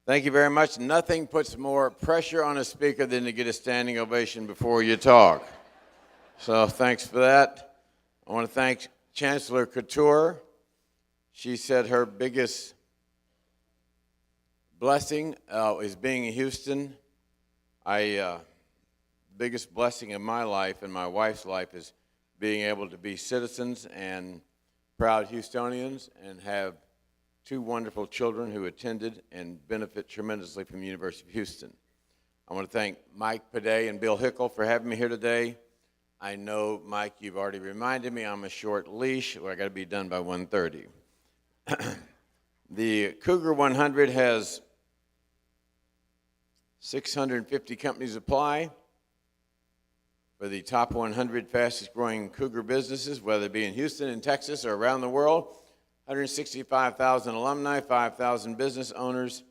Thank you very much. Nothing puts more pressure on a speaker than to get a standing ovation before you talk. So thanks for that. I want to thank Chancellor Couture. She said her biggest blessing is being in Houston. Biggest blessing in my life and my wife's life is being able to be citizens and proud Houstonians and have two wonderful children who attended and benefit tremendously from the University of Houston. I want to thank Mike Paday and Bill Hickle for having me here today. I know, Mike, you've already reminded me I'm a short leash, where I got to be done by 1:30. The Cougar100 has 650 companies apply for the top 100 fastest growing Cougar businesses, whether it be in Houston, in Texas, or around the world. 165,000 alumni, 5,000 business owners.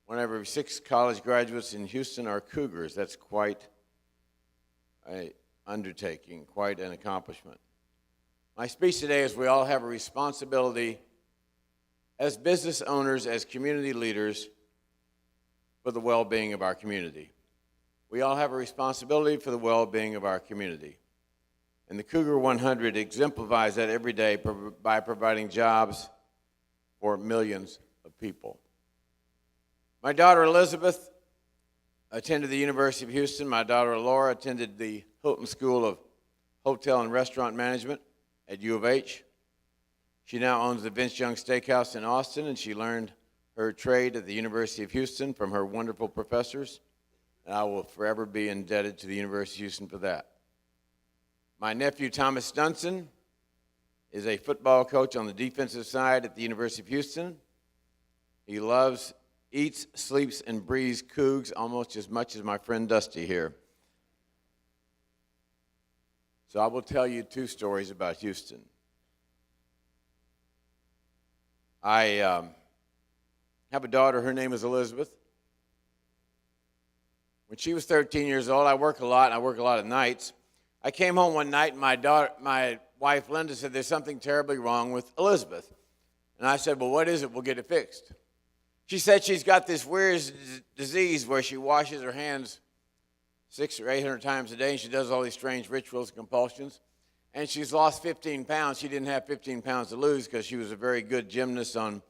One every 6 college graduates in Houston are Cougars. That's quite an undertaking, quite an accomplishment. My speech today is we all have a responsibility as business owners, as community leaders, for the well-being of our community. We all have a responsibility for the well-being of our community. And the Cougar100 exemplifies that every day by providing jobs for millions of people. My daughter Elizabeth attended the University of Houston. My daughter Laura attended the Hilton School of Hotel and Restaurant Management at U of H. She now owns the Vince Young Steakhouse in Austin, and she learned her trade at the University of Houston from her wonderful professors. And I will forever be indebted to the University of Houston for that. My nephew, Thomas Dunson, is a football coach on the defensive side at the University of Houston. He loves, eats, sleeps, and breathes Cougs almost as much as my friend Dusty here. So I will tell you 2 stories about Houston. I have a daughter. Her name is Elizabeth. When she was 13 years old, I work a lot, and I work a lot of nights. I came home one night, and my wife, Linda, said, there's something terribly wrong with Elizabeth. And I said, well, what is it? We'll get it fixed. She said she's got this weird disease where she washes her hands 600 or 800 times a day, and she does all these strange rituals and compulsions. And she's lost 15 pounds. She didn't have 15 pounds to lose because she was a very good gymnast on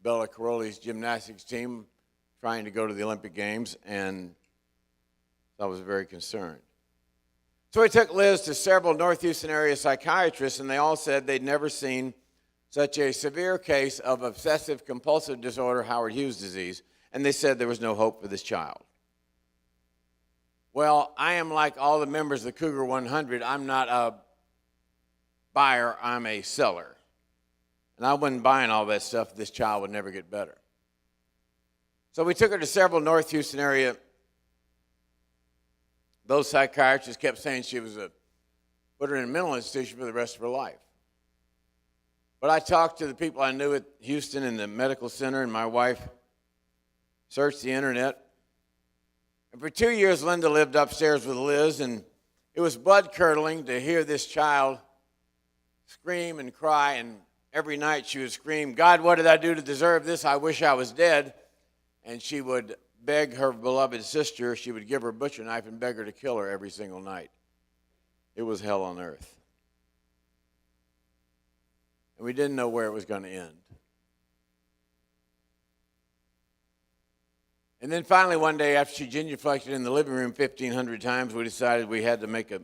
Bella Caroli's gymnastics team trying to go to the Olympic Games, and I was very concerned. So I took Liz to several North Houston area psychiatrists, and they all said they'd never seen such a severe case of obsessive-compulsive disorder, Howard Hughes disease, and they said there was no hope for this child. Well, I am like all the members of the Cougar100. I'm not a buyer, I'm a seller. And I wasn't buying all that stuff. This child would never get better. So we took her to several North Houston area. Those psychiatrists kept saying she was put her in a mental institution for the rest of her life. But I talked to the people I knew at Houston in the medical center, and my wife searched the internet. And for 2 years, Linda lived upstairs with Liz, and it was blood-curdling to hear this child scream and cry, and every night she would scream, God, what did I do to deserve this? I wish I was dead. And she would beg her beloved sister, she would give her a butcher knife and beg her to kill her every single night. It was hell on earth. And we didn't know where it was going to end. And then finally one day after she genuflected in the living room 1,500 times, we decided we had to make a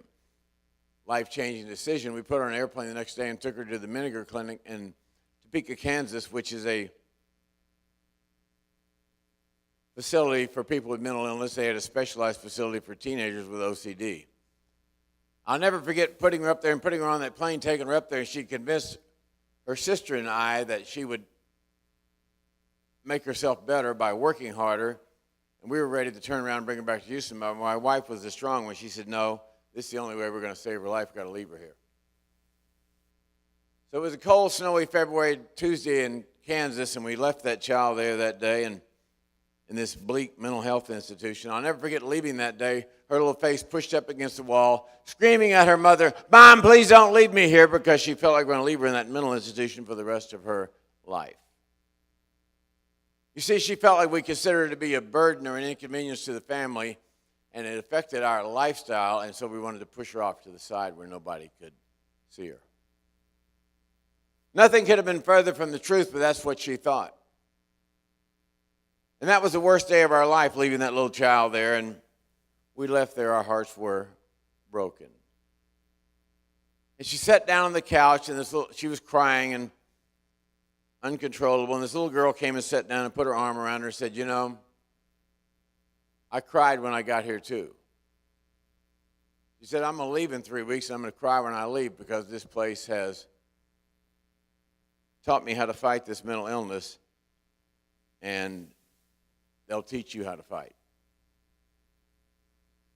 life-changing decision. We put her on an airplane the next day and took her to the Miniger Clinic in Topeka, Kansas, which is a facility for people with mental illness. They had a specialized facility for teenagers with OCD. I'll never forget putting her up there and putting her on that plane, taking her up there, and she convinced her sister and I that she would make herself better by working harder, and we were ready to turn around and bring her back to Houston. But my wife was the strong one. She said, no, this is the only way we're going to save her life. We've got to leave her here. So it was a cold, snowy February Tuesday in Kansas, and we left that child there that day, and in this bleak mental health institution. I'll never forget leaving that day, her little face pushed up against the wall, screaming at her mother, Mom, please don't leave me here, because she felt like we were going to leave her in that mental institution for the rest of her life. You see, she felt like we considered her to be a burden or an inconvenience to the family, and it affected our lifestyle, and so we wanted to push her off to the side where nobody could see her. Nothing could have been further from the truth, but that's what she thought. And that was the worst day of our life, leaving that little child there, and we left there, our hearts were broken. And she sat down on the couch, and she was crying and uncontrollable, and this little girl came and sat down and put her arm around her and said, you know, I cried when I got here too. She said, I'm going to leave in 3 weeks, and I'm going to cry when I leave because this place has taught me how to fight this mental illness, and they'll teach you how to fight.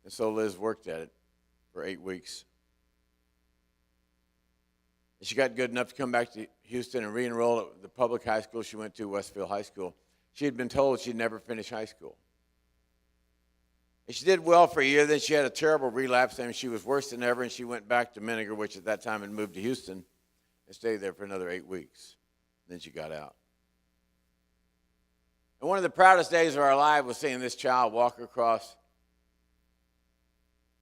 And so Liz worked at it for 8 weeks. And she got good enough to come back to Houston and re-enroll at the public high school she went to, Westfield High School. She had been told she'd never finish high school. And she did well for a year. Then she had a terrible relapse, and she was worse than ever, and she went back to McIngvale, which at that time had moved to Houston, and stayed there for another 8 weeks. Then she got out. And one of the proudest days of our life was seeing this child walk across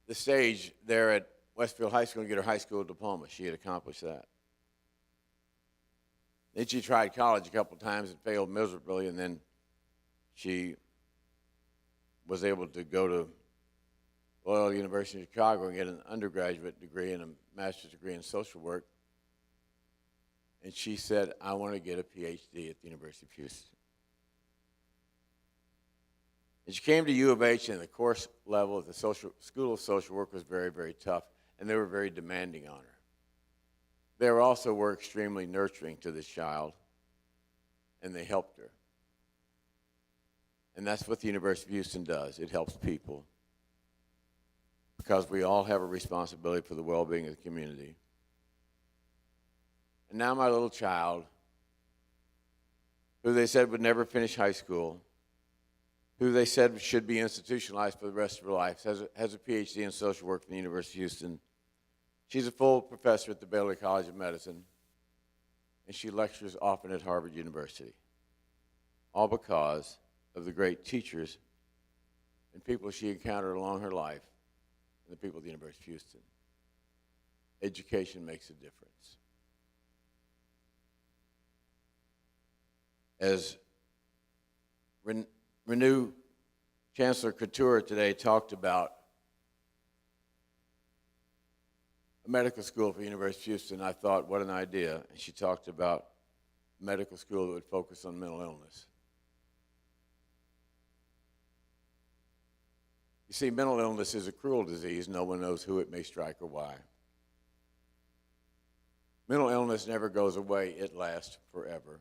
the stage there at Westfield High School and get her high school diploma. She had accomplished that. Then she tried college a couple times and failed miserably, and then she was able to go to Loyola University of Chicago and get an undergraduate degree and a master's degree in social work. And she said, I want to get a PhD at the University of Houston. And she came to U of H, and the course level at the School of Social Work was very, very tough, and they were very demanding on her. They also were extremely nurturing to this child, and they helped her. And that's what the University of Houston does. It helps people because we all have a responsibility for the well-being of the community. And now my little child, who they said would never finish high school, who they said should be institutionalized for the rest of her life, has a PhD in social work from the University of Houston. She's a full professor at the Baylor College of Medicine, and she lectures often at Harvard University, all because of the great teachers and people she encountered along her life and the people at the University of Houston. Education makes a difference. As Renew Chancellor Couture today talked about a medical school for the University of Houston, I thought, what an idea. And she talked about a medical school that would focus on mental illness. You see, mental illness is a cruel disease. No one knows who it may strike or why. Mental illness never goes away. It lasts forever.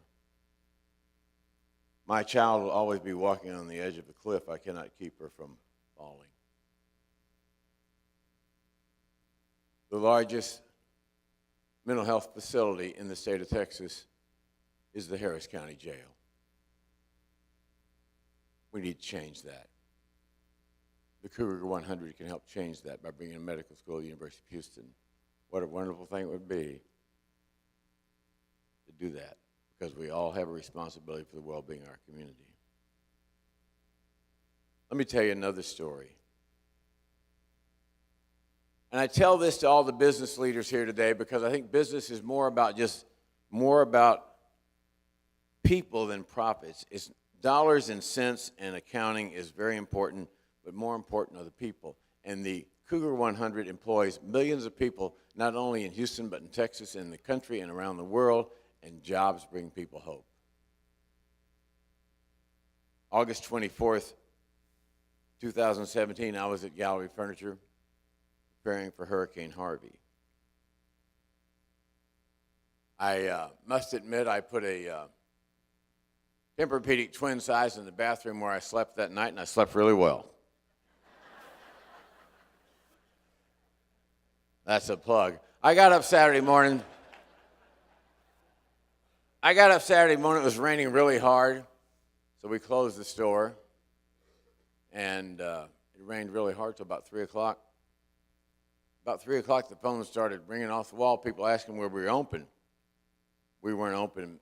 My child will always be walking on the edge of the cliff. I cannot keep her from falling. The largest mental health facility in the state of Texas is the Harris County Jail. We need to change that. The Cougar100 can help change that by bringing a medical school to the University of Houston. What a wonderful thing it would be to do that, because we all have a responsibility for the well-being of our community. Let me tell you another story. And I tell this to all the business leaders here today because I think business is more about people than profits. It's dollars and cents, and accounting is very important, but more important are the people. And the Cougar100 employs millions of people, not only in Houston, but in Texas, in the country, and around the world, and jobs bring people hope. August 24th, 2017, I was at Gallery Furniture preparing for Hurricane Harvey. I must admit I put a Tempur-Pedic twin size in the bathroom where I slept that night, and I slept really well. That's a plug. I got up Saturday morning. It was raining really hard, so we closed the store, and it rained really hard till about 3 o'clock. About 3 o'clock, the phone started ringing off the wall, people asking where we were open. We weren't open.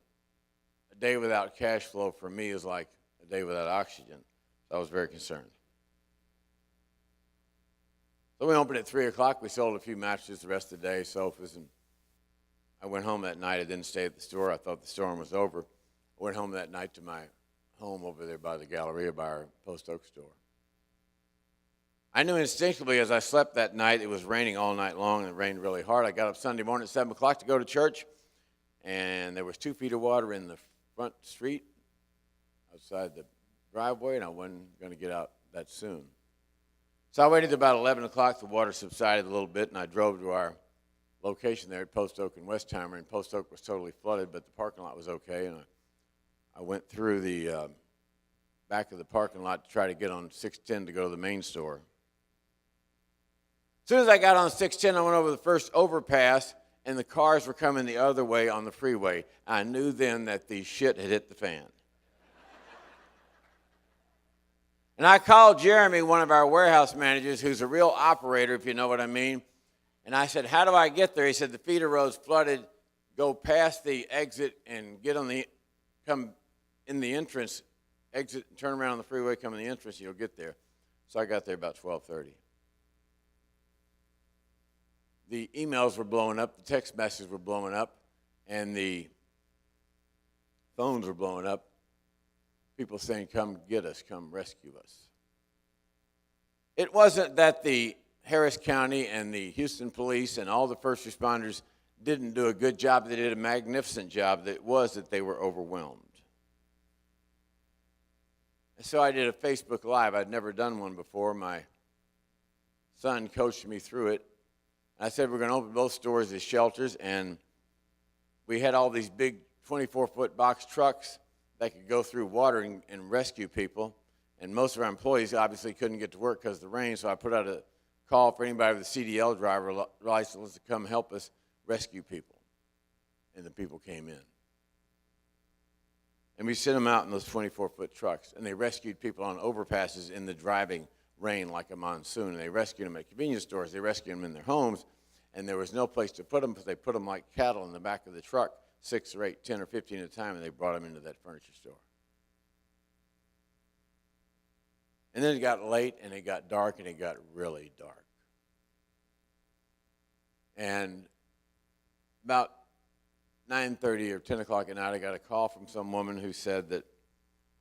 A day without cash flow for me is like a day without oxygen. So I was very concerned. So we opened at 3 o'clock. We sold a few mattresses the rest of the day, sofas, and I went home that night. I didn't stay at the store. I thought the storm was over. I went home that night to my home over there by the Galleria by our Post Oak store. I knew instinctively as I slept that night, it was raining all night long, and it rained really hard. I got up Sunday morning at 7 o'clock to go to church, and there was 2 feet of water in the front street outside the driveway, and I wasn't going to get out that soon. So I waited about 11 o'clock. The water subsided a little bit, and I drove to our location there at Post Oak and Westheimer, and Post Oak was totally flooded, but the parking lot was okay, and I went through the back of the parking lot to try to get on 610 to go to the main store. As soon as I got on 610, I went over the first overpass, and the cars were coming the other way on the freeway. I knew then that the shit had hit the fan. And I called Jeremy, one of our warehouse managers, who's a real operator, if you know what I mean. And I said, how do I get there? He said, the feeder road's flooded. Go past the exit and come in the entrance, exit, turn around on the freeway, come in the entrance, and you'll get there. So I got there about 12:30. The emails were blowing up, the text messages were blowing up, and the phones were blowing up. People saying, come get us, come rescue us. It wasn't that the Harris County and the Houston police and all the first responders didn't do a good job. They did a magnificent job. It was that they were overwhelmed. And so I did a Facebook Live. I'd never done one before. My son coached me through it. I said we're going to open both stores as shelters, and we had all these big 24-foot box trucks that could go through water and rescue people. And most of our employees obviously couldn't get to work because of the rain, so I put out a call for anybody with a CDL driver license to come help us rescue people. And the people came in. And we sent them out in those 24-foot trucks, and they rescued people on overpasses in the driving rain like a monsoon. And they rescued them at convenience stores. They rescued them in their homes, and there was no place to put them because they put them like cattle in the back of the truck, 6 or 8, 10 or 15 at a time, and they brought them into that furniture store. And then it got late, and it got dark, and it got really dark. And about 9:30 or 10 o'clock at night, I got a call from some woman who said that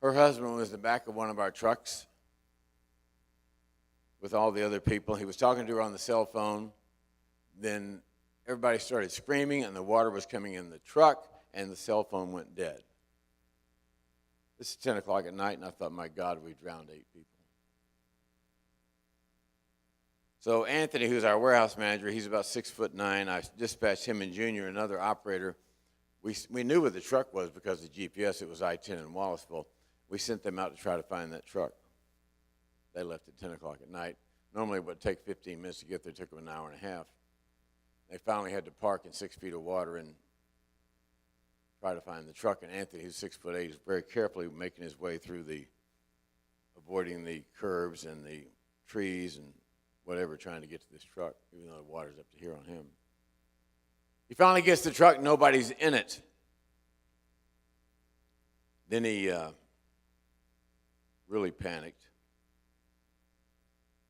her husband was in the back of one of our trucks with all the other people. He was talking to her on the cell phone. Then everybody started screaming, and the water was coming in the truck, and the cell phone went dead. This is 10 o'clock at night, and I thought, my God, we drowned 8 people. So Anthony, who's our warehouse manager, he's about 6'9". I dispatched him and Junior, another operator. We knew what the truck was because of GPS. It was I-10 in Wallaceville. We sent them out to try to find that truck. They left at 10 o'clock at night. Normally it would take 15 minutes to get there. It took them an hour and a half. They finally had to park in 6 feet of water and try to find the truck. And Anthony, who's 6'8", was very carefully making his way through avoiding the curbs and the trees and whatever, trying to get to this truck, even though the water's up to here on him. He finally gets the truck, nobody's in it. Then he really panicked.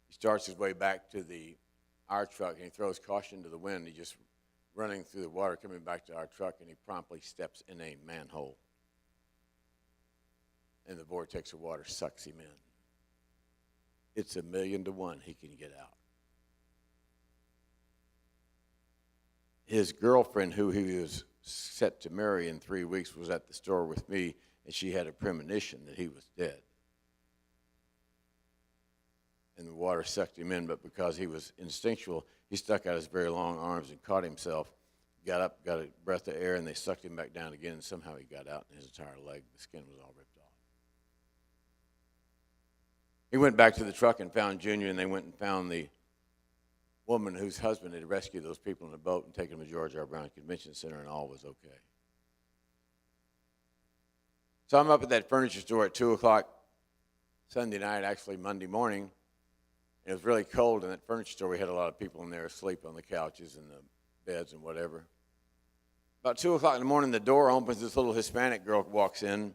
He starts his way back to our truck, and he throws caution to the wind. He's just running through the water, coming back to our truck, and he promptly steps in a manhole. And the vortex of water sucks him in. It's 1,000,000 to 1 he can get out. His girlfriend, who he was set to marry in 3 weeks, was at the store with me, and she had a premonition that he was dead. And the water sucked him in, but because he was instinctual, he stuck out his very long arms and caught himself, got up, got a breath of air, and they sucked him back down again, and somehow he got out, and his entire leg, the skin was all ripped off. He went back to the truck and found Junior, and they went and found the woman whose husband had rescued those people in the boat and taken them to George R. Brown Convention Center, and all was okay. So I'm up at that furniture store at 2 o'clock Sunday night, actually Monday morning. It was really cold in that furniture store. We had a lot of people in there asleep on the couches and the beds and whatever. About 2 o'clock in the morning, the door opens. This little Hispanic girl walks in.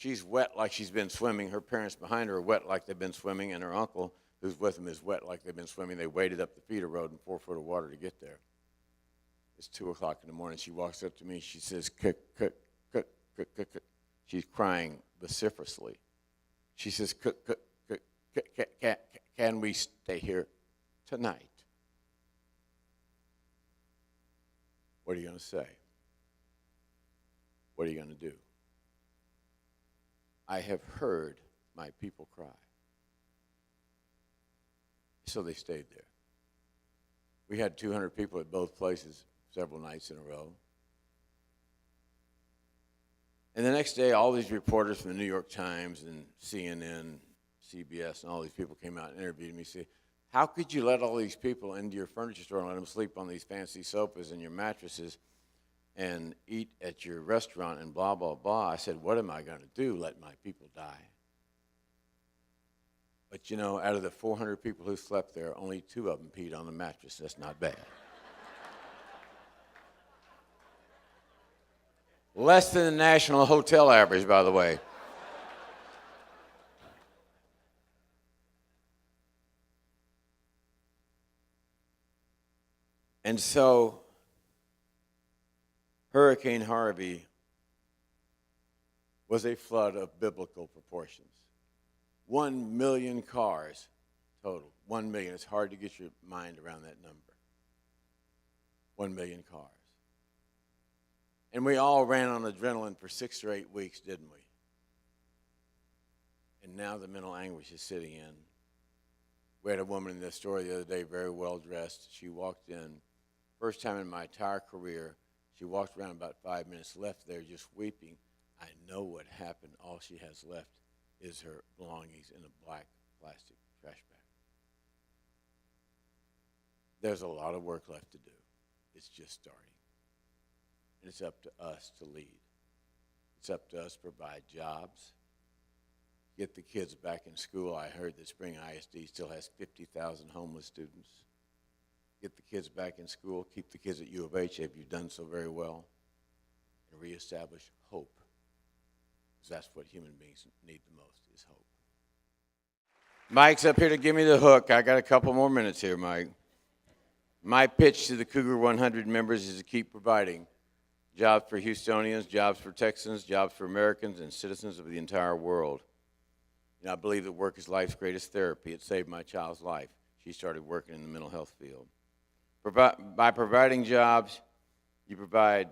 She's wet like she's been swimming. Her parents behind her are wet like they've been swimming, and her uncle, who's with them, is wet like they've been swimming. They waded up the feeder road in 4 foot of water to get there. It's 2 o'clock in the morning. She walks up to me. She says, "Cook, cook, cook, cook, cook, cook." She's crying vociferously. She says, "Cook, cook, cook, cook, can we stay here tonight?" What are you going to say? What are you going to do? I have heard my people cry. So they stayed there. We had 200 people at both places several nights in a row. And the next day, all these reporters from the New York Times and CNN, CBS, and all these people came out and interviewed me and said, "How could you let all these people into your furniture store and let them sleep on these fancy sofas and your mattresses and eat at your restaurant and blah, blah, blah?" I said, "What am I going to do? Let my people die?" But, you know, out of the 400 people who slept there, only 2 of them peed on the mattress. That's not bad. Less than the national hotel average, by the way. And so, Hurricane Harvey was a flood of biblical proportions. 1 million cars total. 1 million. It's hard to get your mind around that number. 1 million cars. And we all ran on adrenaline for 6 or 8 weeks, didn't we? And now the mental anguish is sitting in. We had a woman in this story the other day, very well dressed. She walked in. First time in my entire career, she walked around about 5 minutes, left there just weeping. I know what happened. All she has left is her belongings in a black plastic trash bag. There's a lot of work left to do. It's just starting. And it's up to us to lead. It's up to us to provide jobs, get the kids back in school. I heard that Spring ISD still has 50,000 homeless students. Get the kids back in school, keep the kids at U of H if you've done so very well, and reestablish hope. Because that's what human beings need the most, is hope. Mike's up here to give me the hook. I got a couple more minutes here, Mike. My pitch to the Cougar100 members is to keep providing jobs for Houstonians, jobs for Texans, jobs for Americans, and citizens of the entire world. And I believe that work is life's greatest therapy. It saved my child's life. She started working in the mental health field. By providing jobs, you provide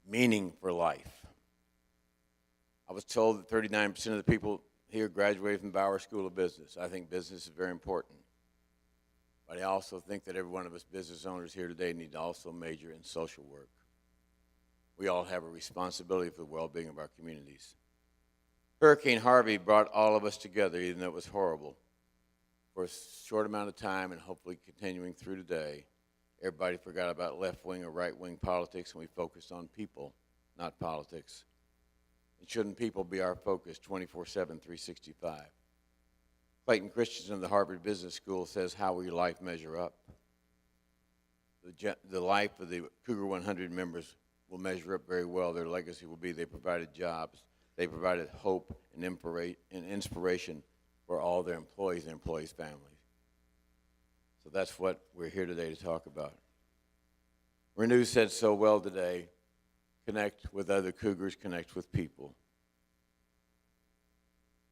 meaning for life. I was told that 39% of the people here graduated from Bauer School of Business. I think business is very important. But I also think that every one of us business owners here today need to also major in social work. We all have a responsibility for the well-being of our communities. Hurricane Harvey brought all of us together, even though it was horrible. For a short amount of time, and hopefully continuing through today, everybody forgot about left-wing or right-wing politics, and we focused on people, not politics. And shouldn't people be our focus 24/7, 365? Clayton Christensen of the Harvard Business School says, "How will your life measure up?" The life of the Cougar100 members will measure up very well. Their legacy will be they provided jobs, they provided hope and inspiration for all their employees and employees' families. So that's what we're here today to talk about. Renew said so well today, connect with other Cougars, connect with people.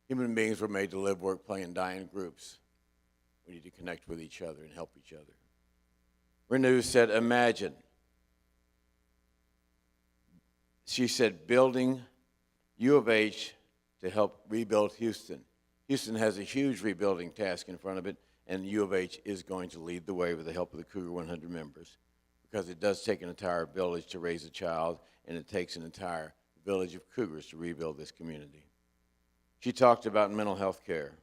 Human beings were made to live, work, play, and die in groups. We need to connect with each other and help each other. Renew said, imagine. She said, building U of H to help rebuild Houston. Houston has a huge rebuilding task in front of it, and U of H is going to lead the way with the help of the Cougar100 members, because it does take an entire village to raise a child, and it takes an entire village of Cougars to rebuild this community. She talked about mental health care.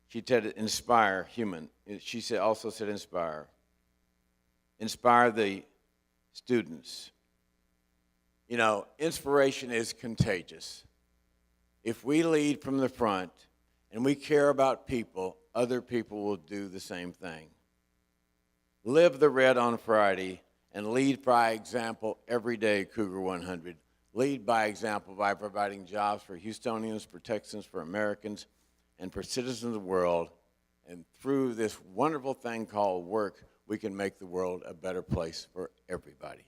She said inspire human. She also said inspire. Inspire the students. You know, inspiration is contagious. If we lead from the front and we care about people, other people will do the same thing. Live the red on Friday and lead by example every day, Cougar100. lead by example by providing jobs for Houstonians, for Texans, for Americans, and for citizens of the world. And through this wonderful thing called work, we can make the world a better place for everybody.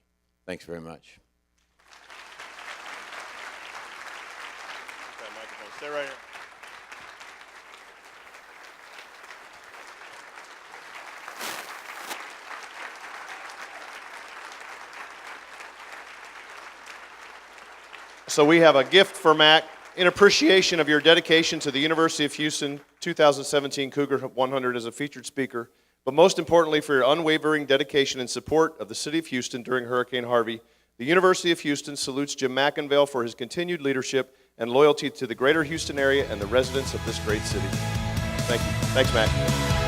Thanks very much. Okay, microphone. Stay right here. So we have a gift for Mac in appreciation of your dedication to the University of Houston 2017 Cougar100 as a featured speaker, but most importantly for your unwavering dedication and support of the City of Houston during Hurricane Harvey. The University of Houston salutes Jim McIngvale for his continued leadership and loyalty to the greater Houston area and the residents of this great city. Thank you. Thanks, Mac.